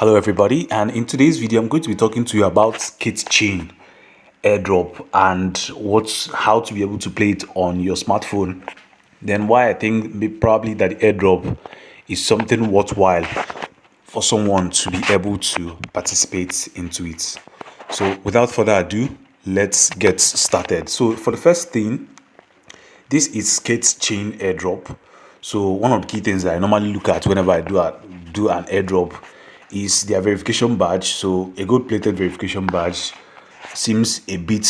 Hello everybody, and in today's video I'm going to be talking to you about Skate Chain Airdrop and how to be able to play it on your smartphone. Then why I think probably that the airdrop is something worthwhile for someone to be able to participate into it. So without further ado, let's get started. So for the first thing, this is Skate Chain Airdrop. So one of the key things that I normally look at whenever I do an airdrop is their verification badge. So a gold-plated verification badge seems a bit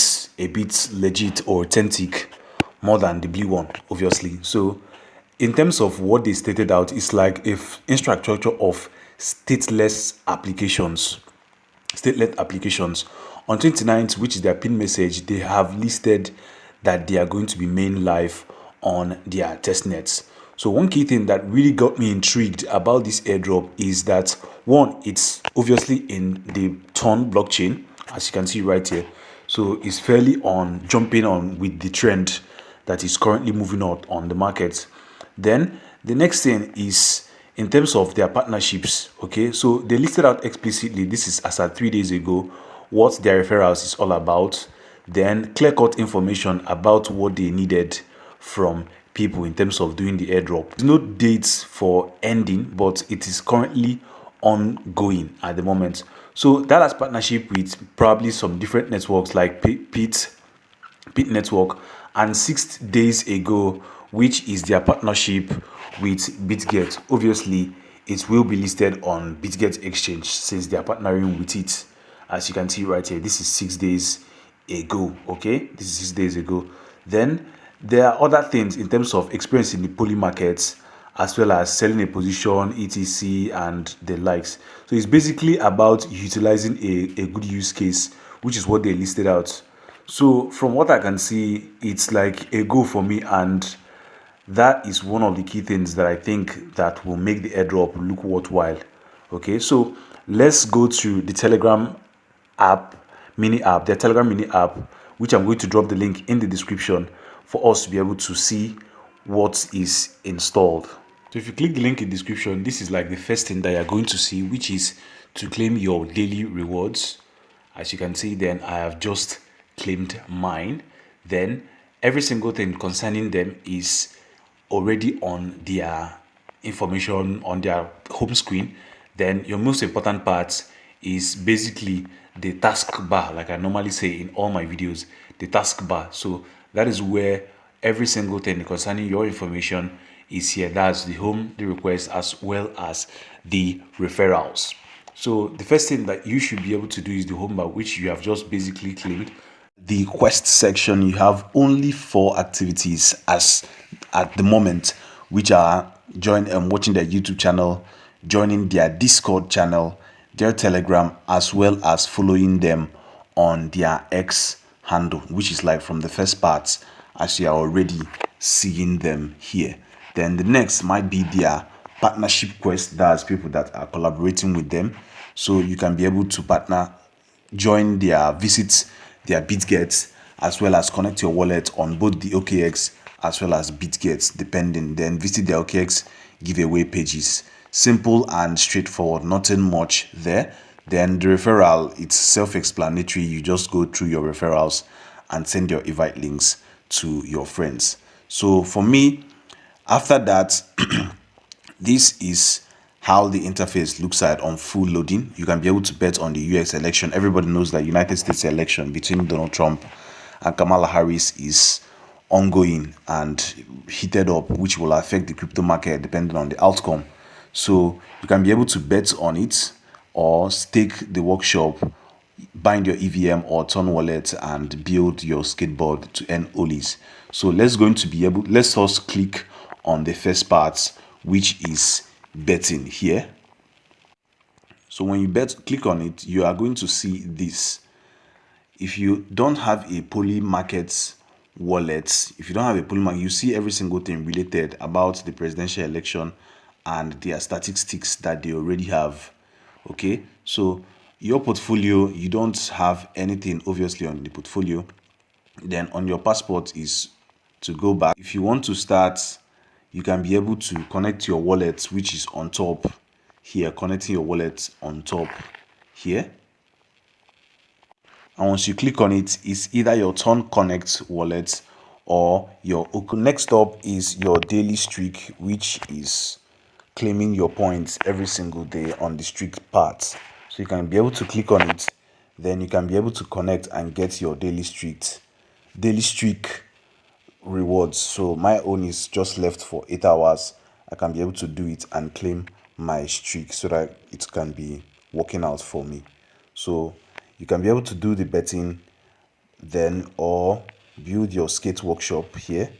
legit or authentic more than the blue one, obviously. So in terms of what they stated out, it's like if infrastructure of stateless applications stateless applications. On 29th, which is their pin message, they have listed that they are going to be main live on their testnets. So one key thing that really got me intrigued about this airdrop is that one, it's obviously in the Ton blockchain, as you can see right here. So it's fairly on jumping on with the trend that is currently moving on the market. Then the next thing is in terms of their partnerships. Okay, so they listed out explicitly, this is as at 3 days ago, what their referrals is all about. Then clear cut information about what they needed from people in terms of doing the airdrop. There's no dates for ending, but it is currently ongoing at the moment. So that has partnership with probably some different networks like Pit Network, and 6 days ago, which is their partnership with BitGet. Obviously, it will be listed on BitGet exchange since they are partnering with it. As you can see right here, this is 6 days ago. Okay, this is 6 days ago. Then there are other things in terms of experience in the poly markets, as well as selling a position, etc., and the likes. So it's basically about utilizing a good use case, which is what they listed out. So from what I can see, it's like a go for me, and that is one of the key things that I think that will make the airdrop look worthwhile. Okay, so let's go to the Telegram app, their Telegram mini app, which I'm going to drop the link in the description for us to be able to see what is installed. So if you click the link in the description, this is like the first thing that you're going to see, which is to claim your daily rewards. As you can see, then I have just claimed mine. Then every single thing concerning them is already on their information on their home screen. Then your most important part is basically the taskbar, like I normally say in all my videos, the taskbar. So that is where every single thing concerning your information is here. That's the home, the request, as well as the referrals. So the first thing that you should be able to do is the home bar, which you have just basically claimed. The quest section, you have only 4 activities as at the moment, which are watching their YouTube channel, joining their Discord channel, their Telegram, as well as following them on their X handle, which is like from the first part, as you are already seeing them here. Then the next might be their partnership quest. That's people that are collaborating with them, so you can be able to join their visits, their BitGets, as well as connect your wallet on both the OKX as well as BitGets, depending. Then visit their OKX giveaway pages. Simple and straightforward, nothing much there. Then the referral, it's self-explanatory. You just go through your referrals and send your invite links to your friends. So for me, after that, this is how the interface looks like on full loading. You can be able to bet on the US election. Everybody knows that United States election between Donald Trump and Kamala Harris is ongoing and heated up, which will affect the crypto market depending on the outcome. So you can be able to bet on it or stake the workshop, bind your EVM or Ton wallet, and build your skateboard to earn Ollies. So let's just click on the first part, which is betting here. So when you click on it, you are going to see this. If you don't have a poly market wallet, you see every single thing related about the presidential election and their statistics that they already have. Okay, so your portfolio, you don't have anything obviously on the portfolio. Then on your passport is to go back. If you want to start, you can be able to connect your wallet, which is on top here, connecting your wallet on top here. And once you click on it, it's either your Turn Connect wallet or your next up is your daily streak, which is claiming your points every single day on the streak part. So you can be able to click on it, then you can be able to connect and get your daily streak rewards. So my own is just left for 8 hours. I can be able to do it and claim my streak so that it can be working out for me. So you can be able to do the betting then, or build your skate workshop here.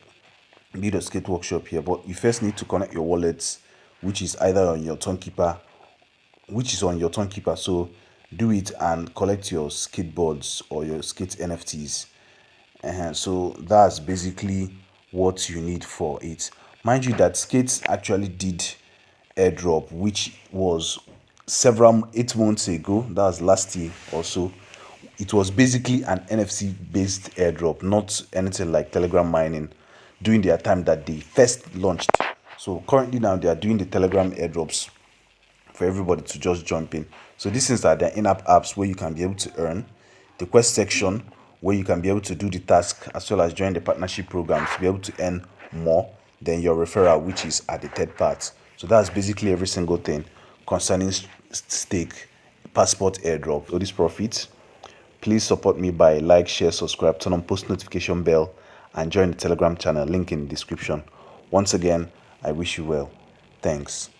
Build a skate workshop here, but you first need to connect your wallets, which is either on your Tonkeeper, So do it and collect your skateboards or your skate NFTs. So that's basically what you need for it. Mind you that Skates actually did airdrop, which was several 8 months ago. That was last year or so. It was basically an NFC based airdrop, not anything like Telegram mining during their time that they first launched. So currently now they are doing the Telegram airdrops for everybody to just jump in. So these things are the in-app apps where you can be able to earn, the quest section where you can be able to do the task as well as join the partnership programs to be able to earn more than your referral, which is at the third part. So that's basically every single thing concerning stake, passport airdrop, all these profits. Please support me by like, share, subscribe, turn on post notification bell, and join the Telegram channel. Link in the description. Once again, I wish you well. Thanks.